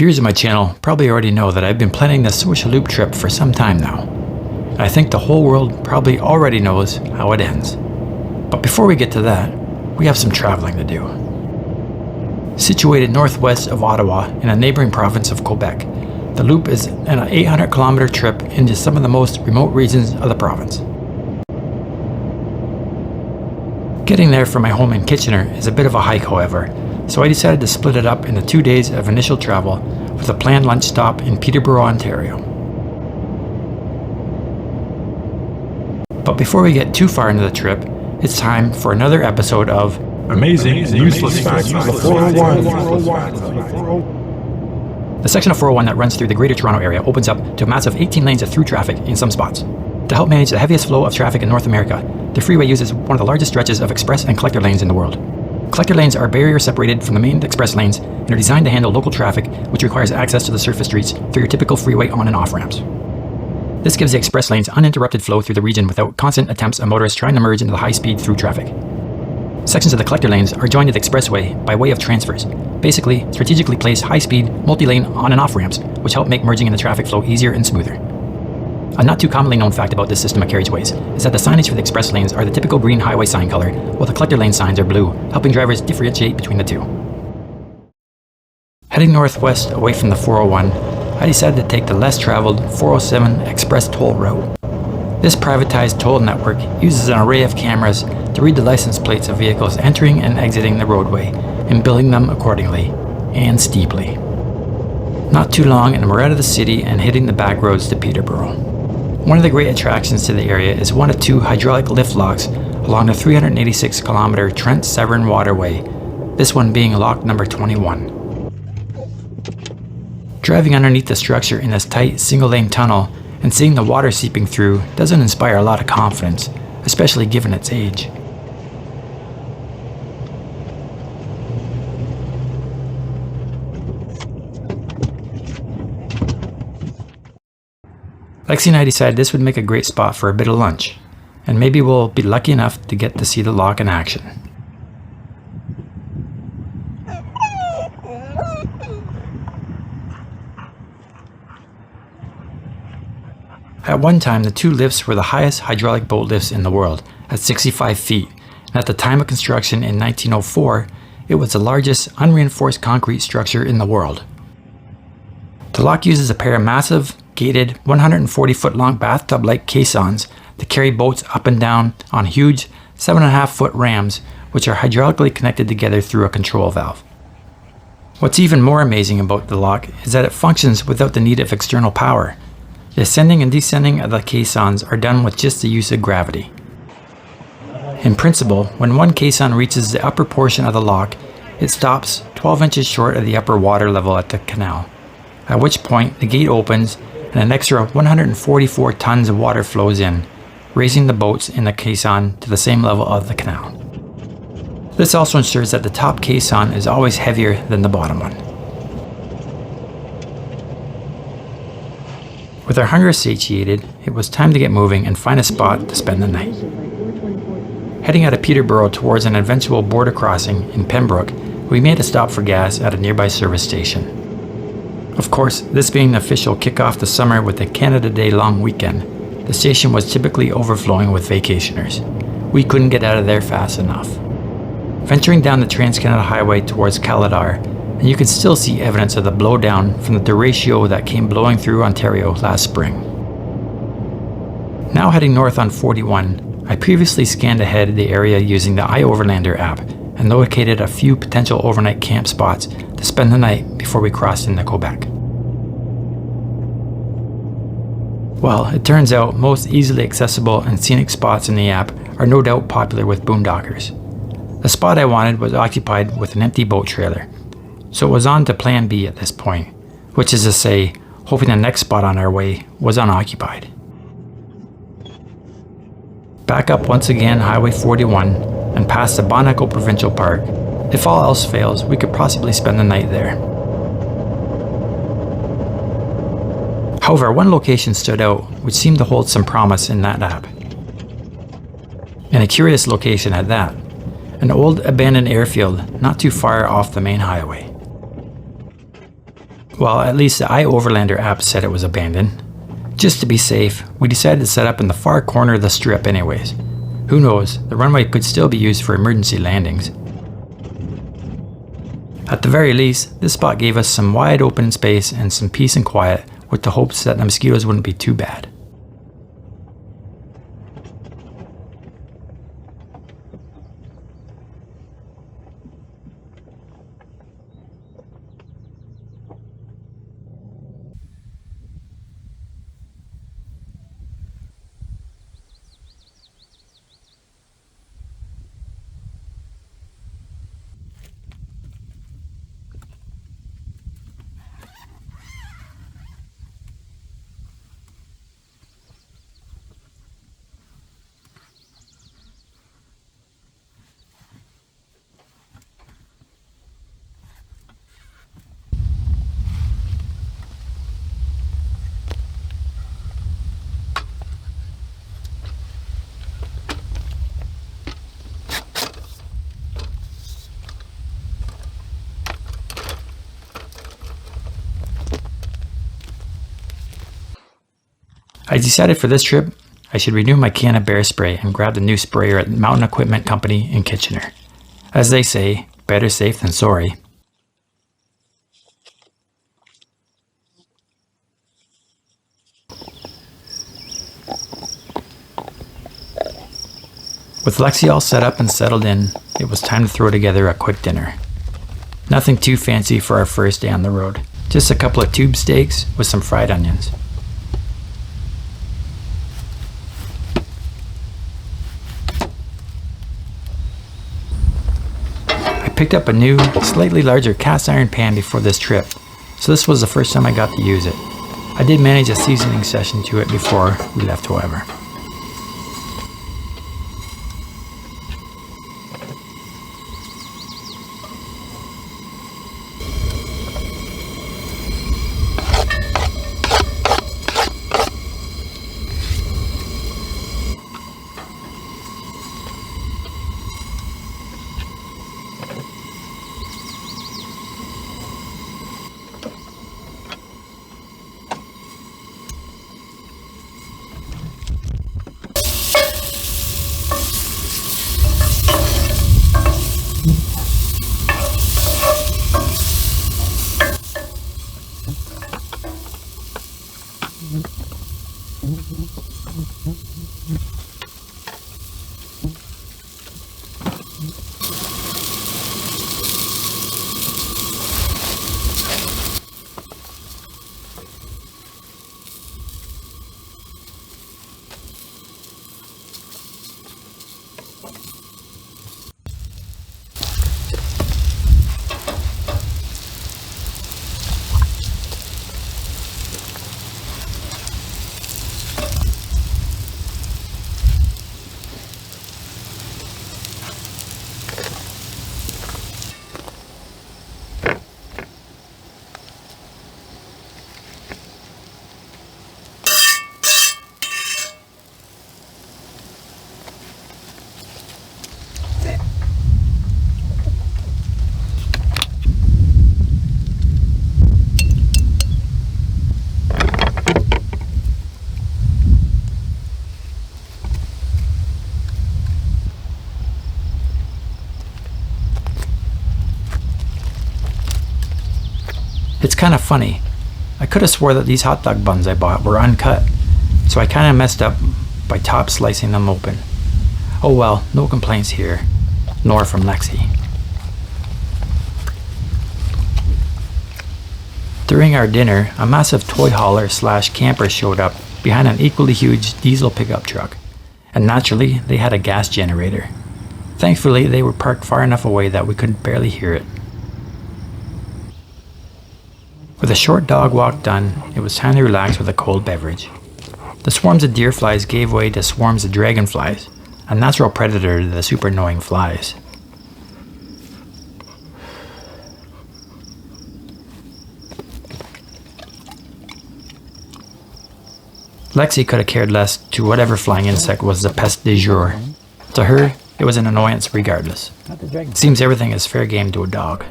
Viewers of my channel probably already know that I've been planning this Swisha Loop trip for some time now. And I think the whole world probably already knows how it ends. But before we get to that, we have some traveling to do. Situated northwest of Ottawa in a neighboring province of Quebec, the Loop is an 800-kilometer trip into some of the most remote regions of the province. Getting there from my home in Kitchener is a bit of a hike, however, so I decided to split it up into 2 days of initial travel with a planned lunch stop in Peterborough, Ontario. But before we get too far into the trip, it's time for another episode of Amazing and Useless Facts of the 401. The section of 401 that runs through the Greater Toronto Area opens up to a massive 18 lanes of through traffic in some spots. To help manage the heaviest flow of traffic in North America, the freeway uses one of the largest stretches of express and collector lanes in the world. Collector lanes are barrier separated from the main express lanes and are designed to handle local traffic, which requires access to the surface streets through your typical freeway on and off ramps. This gives the express lanes uninterrupted flow through the region without constant attempts of motorists trying to merge into the high-speed through traffic. Sections of the collector lanes are joined to the expressway by way of transfers, basically strategically placed high-speed, multi-lane on and off ramps, which help make merging in the traffic flow easier and smoother. A not too commonly known fact about this system of carriageways is that the signage for the express lanes are the typical green highway sign color, while the collector lane signs are blue, helping drivers differentiate between the two. Heading northwest away from the 401, I decided to take the less traveled 407 express toll route. This privatized toll network uses an array of cameras to read the license plates of vehicles entering and exiting the roadway and billing them accordingly, and steeply. Not too long and we're out of the city and hitting the back roads to Peterborough. One of the great attractions to the area is one of two hydraulic lift locks along the 386-kilometer Trent Severn waterway, this one being lock number 21. Driving underneath the structure in this tight single-lane tunnel and seeing the water seeping through doesn't inspire a lot of confidence, especially given its age. Lexi and I decided this would make a great spot for a bit of lunch, and maybe we'll be lucky enough to get to see the lock in action. At one time, the two lifts were the highest hydraulic boat lifts in the world, at 65 feet, and at the time of construction in 1904, it was the largest unreinforced concrete structure in the world. The lock uses a pair of massive, gated, 140-foot-long bathtub-like caissons to carry boats up and down on huge 7.5-foot rams, which are hydraulically connected together through a control valve. What's even more amazing about the lock is that it functions without the need of external power. The ascending and descending of the caissons are done with just the use of gravity. In principle, when one caisson reaches the upper portion of the lock, it stops 12 inches short of the upper water level at the canal, at which point the gate opens and an extra 144 tons of water flows in, raising the boats in the caisson to the same level of the canal. This also ensures that the top caisson is always heavier than the bottom one. With our hunger satiated, it was time to get moving and find a spot to spend the night. Heading out of Peterborough towards an eventual border crossing in Pembroke, we made a stop for gas at a nearby service station. Of course, this being the official kickoff to summer with the Canada Day long weekend, the station was typically overflowing with vacationers. We couldn't get out of there fast enough. Venturing down the Trans-Canada Highway towards Caladar, and you can still see evidence of the blowdown from the derecho that came blowing through Ontario last spring. Now heading north on 41, I previously scanned ahead the area using the iOverlander app and located a few potential overnight camp spots to spend the night before we crossed into Quebec. Well, it turns out most easily accessible and scenic spots in the app are no doubt popular with boondockers. The spot I wanted was occupied with an empty boat trailer, so it was on to plan B at this point, which is to say, hoping the next spot on our way was unoccupied. Back up once again Highway 41 and past the Bon Echo Provincial Park. If all else fails, we could possibly spend the night there. However, one location stood out which seemed to hold some promise in that app. And a curious location at that, an old abandoned airfield not too far off the main highway. Well, at least the iOverlander app said it was abandoned. Just to be safe, we decided to set up in the far corner of the strip anyways. Who knows, the runway could still be used for emergency landings. At the very least, this spot gave us some wide open space and some peace and quiet, with the hopes that the mosquitoes wouldn't be too bad. I decided for this trip, I should renew my can of bear spray and grab the new sprayer at Mountain Equipment Company in Kitchener. As they say, better safe than sorry. With Lexi all set up and settled in, it was time to throw together a quick dinner. Nothing too fancy for our first day on the road, just a couple of tube steaks with some fried onions. I picked up a new, slightly larger cast iron pan before this trip, so this was the first time I got to use it. I did manage a seasoning session to it before we left, however. It's kind of funny. I could have swore that these hot dog buns I bought were uncut, so I kind of messed up by top slicing them open. Oh well, no complaints here, nor from Lexi. During our dinner, a massive toy hauler / camper showed up behind an equally huge diesel pickup truck, and naturally they had a gas generator. Thankfully they were parked far enough away that we could barely hear it. With a short dog walk done, it was time to relax with a cold beverage. The swarms of deer flies gave way to swarms of dragonflies, a natural predator to the super annoying flies. Lexi could have cared less to whatever flying insect was the peste du jour. To her, it was an annoyance regardless. It seems everything is fair game to a dog.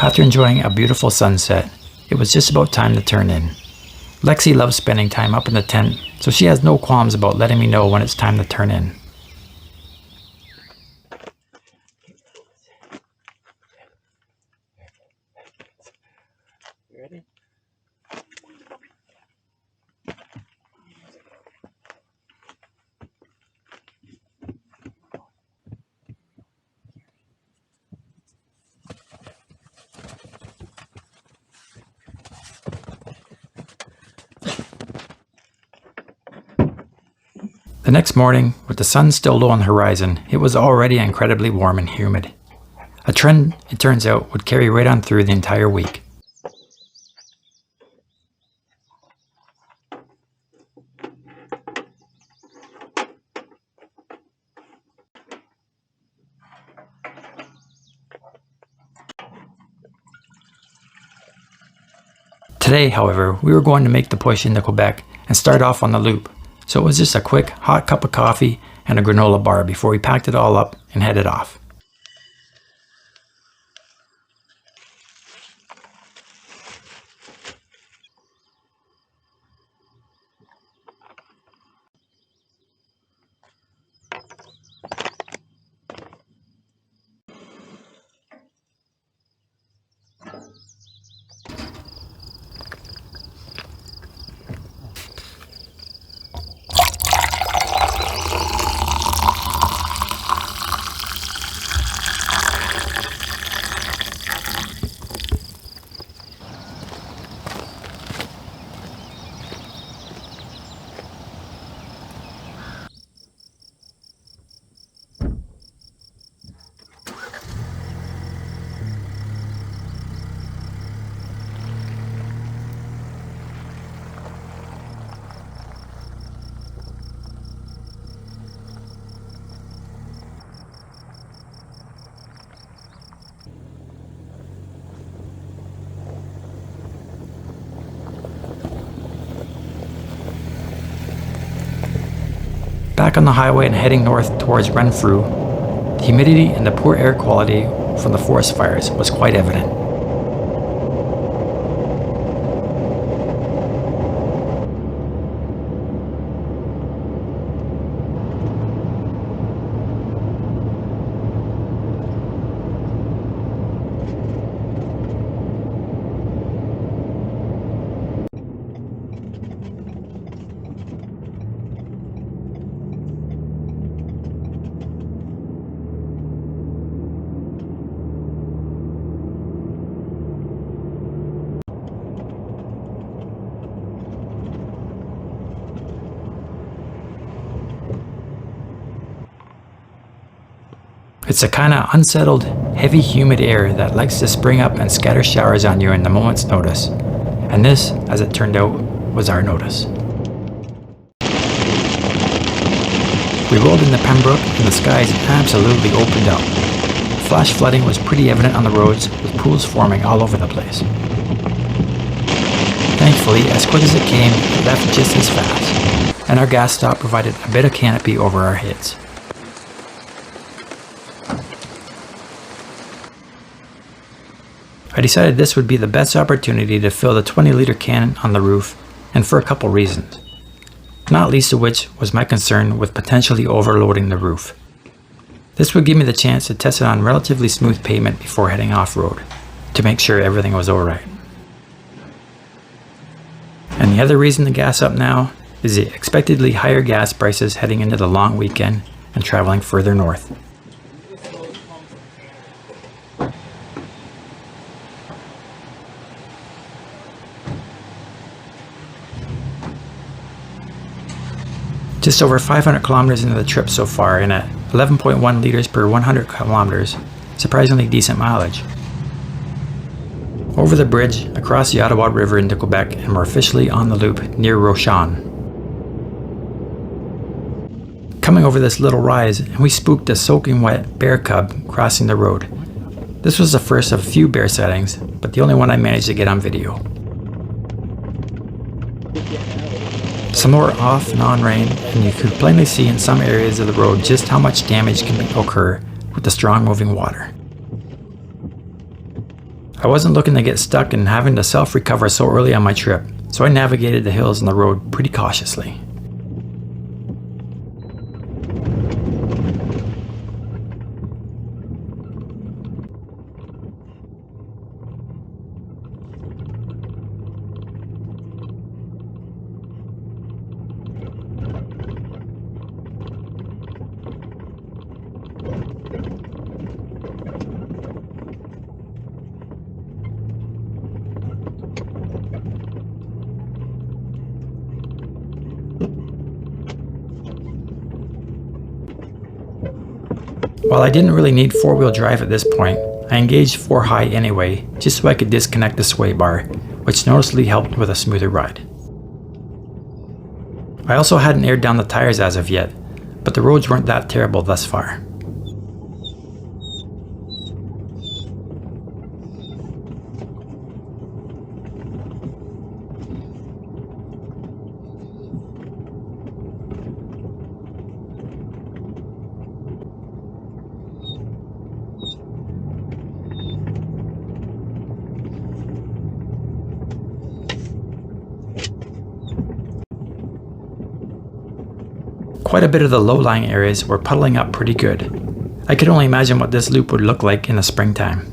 After enjoying a beautiful sunset, it was just about time to turn in. Lexi loves spending time up in the tent, so she has no qualms about letting me know when it's time to turn in. The next morning, with the sun still low on the horizon, it was already incredibly warm and humid. A trend, it turns out, would carry right on through the entire week. Today, however, we were going to make the push into Quebec and start off on the loop, so it was just a quick hot cup of coffee and a granola bar before we packed it all up and headed off. Back on the highway and heading north towards Renfrew, the humidity and the poor air quality from the forest fires was quite evident. It's a kind of unsettled, heavy, humid air that likes to spring up and scatter showers on you in a moment's notice. And this, as it turned out, was our notice. We rolled into Pembroke and the skies absolutely opened up. Flash flooding was pretty evident on the roads, with pools forming all over the place. Thankfully, as quick as it came, it left just as fast, and our gas stop provided a bit of canopy over our heads. I decided this would be the best opportunity to fill the 20-liter can on the roof, and for a couple reasons. Not least of which was my concern with potentially overloading the roof. This would give me the chance to test it on relatively smooth pavement before heading off-road, to make sure everything was alright. And the other reason to gas up now is the expectedly higher gas prices heading into the long weekend and traveling further north. Just over 500 kilometers into the trip so far, and at 11.1 liters per 100 kilometers, surprisingly decent mileage. Over the bridge, across the Ottawa River into Quebec, and we're officially on the loop near Rochon. Coming over this little rise, and we spooked a soaking wet bear cub crossing the road. This was the first of a few bear sightings, but the only one I managed to get on video. Some more off and on rain, and you could plainly see in some areas of the road just how much damage can occur with the strong moving water. I wasn't looking to get stuck and having to self-recover so early on my trip, so I navigated the hills and the road pretty cautiously. While I didn't really need four-wheel drive at this point, I engaged 4-high anyway, just so I could disconnect the sway bar, which noticeably helped with a smoother ride. I also hadn't aired down the tires as of yet, but the roads weren't that terrible thus far. Quite a bit of the low-lying areas were puddling up pretty good. I could only imagine what this loop would look like in the springtime.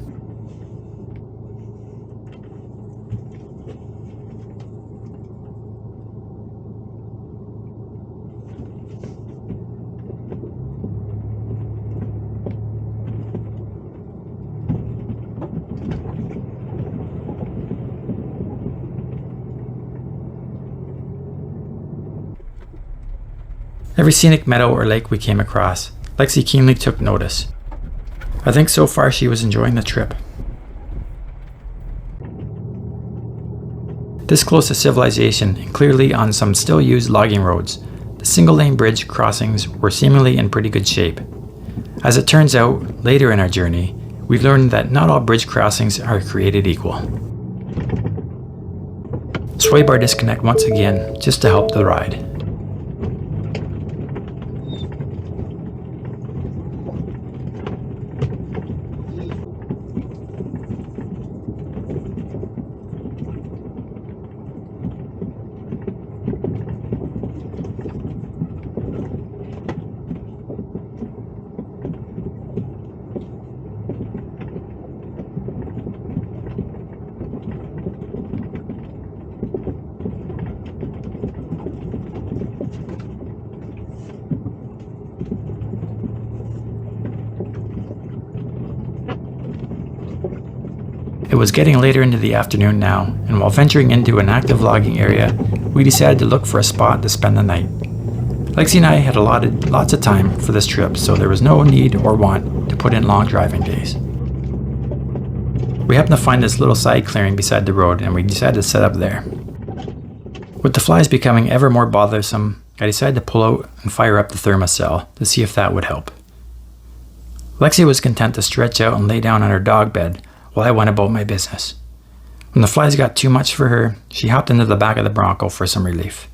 Every scenic meadow or lake we came across, Lexi keenly took notice. I think so far she was enjoying the trip. This close to civilization and clearly on some still used logging roads, the single-lane bridge crossings were seemingly in pretty good shape. As it turns out, later in our journey, we learned that not all bridge crossings are created equal. Sway bar disconnect once again, just to help the ride. It was getting later into the afternoon now, and while venturing into an active logging area, we decided to look for a spot to spend the night. Lexi and I had allotted lots of time for this trip, so there was no need or want to put in long driving days. We happened to find this little side clearing beside the road, and we decided to set up there. With the flies becoming ever more bothersome, I decided to pull out and fire up the thermocell to see if that would help. Lexi was content to stretch out and lay down on her dog bed while I went about my business. When the flies got too much for her, she hopped into the back of the Bronco for some relief.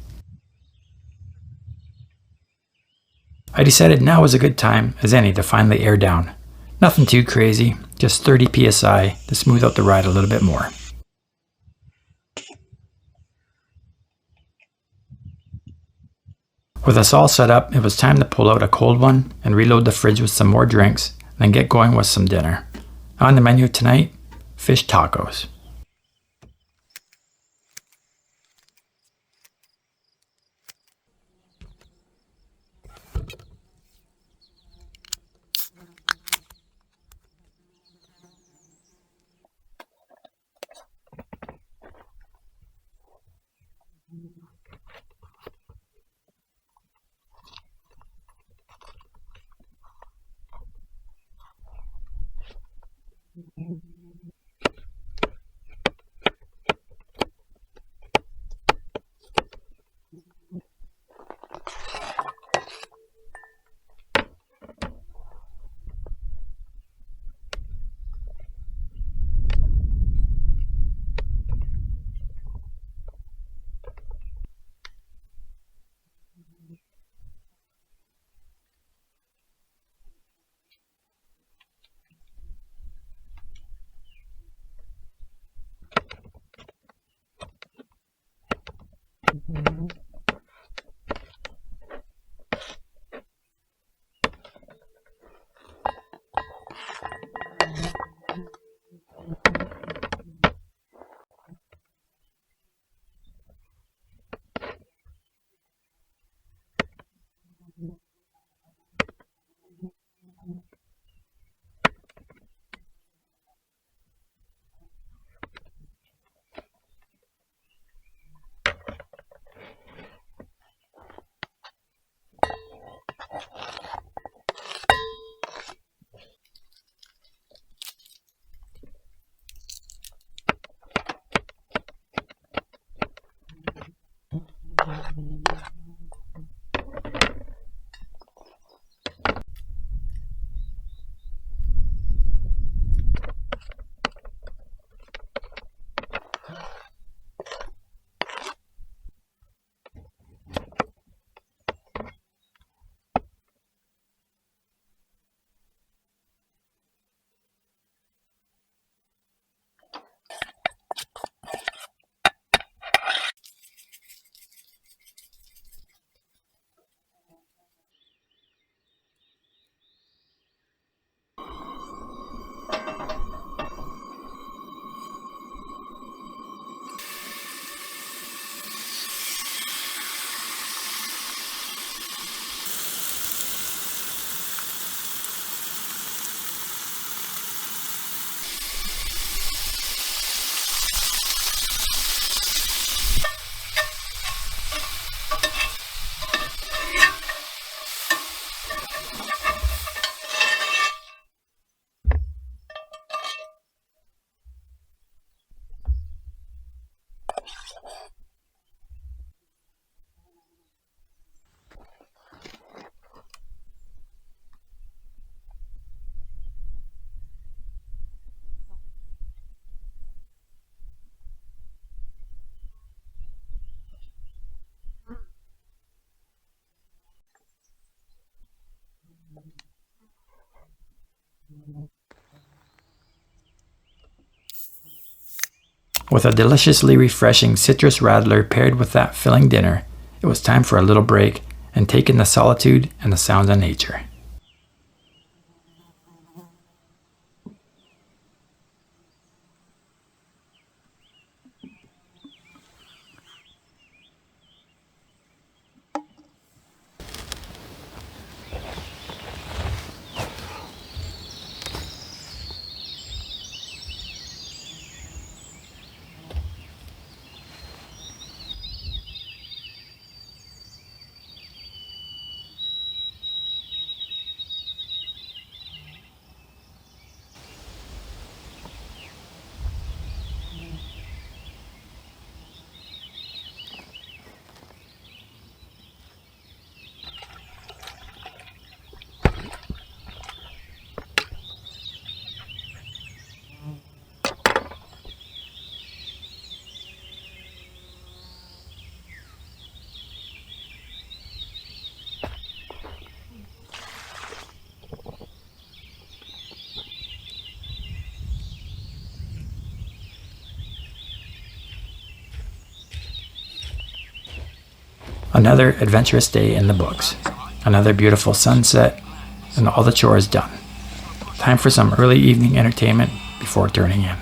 I decided now was a good time as any to finally air down. Nothing too crazy, just 30 psi to smooth out the ride a little bit more. With us all set up, it was time to pull out a cold one and reload the fridge with some more drinks, and then get going with some dinner. On the menu tonight, fish tacos. With a deliciously refreshing citrus rattler paired with that filling dinner, it was time for a little break and take in the solitude and the sounds of nature. Another adventurous day in the books. Another beautiful sunset, and all the chores done. Time for some early evening entertainment before turning in.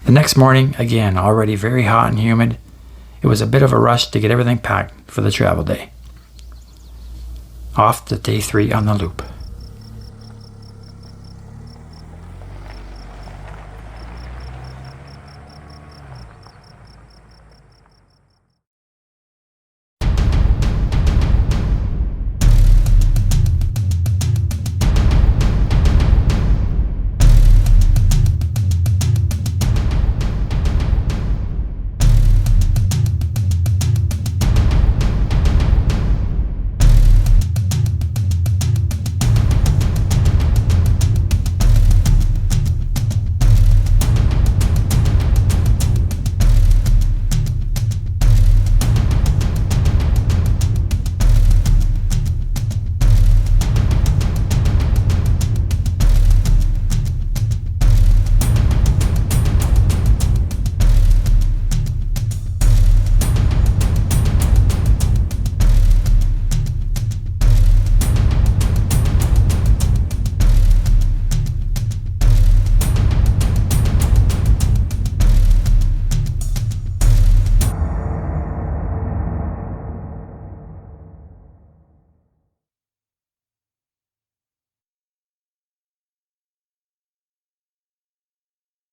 The next morning, again already very hot and humid, it was a bit of a rush to get everything packed for the travel day. Off to day 3 on the loop.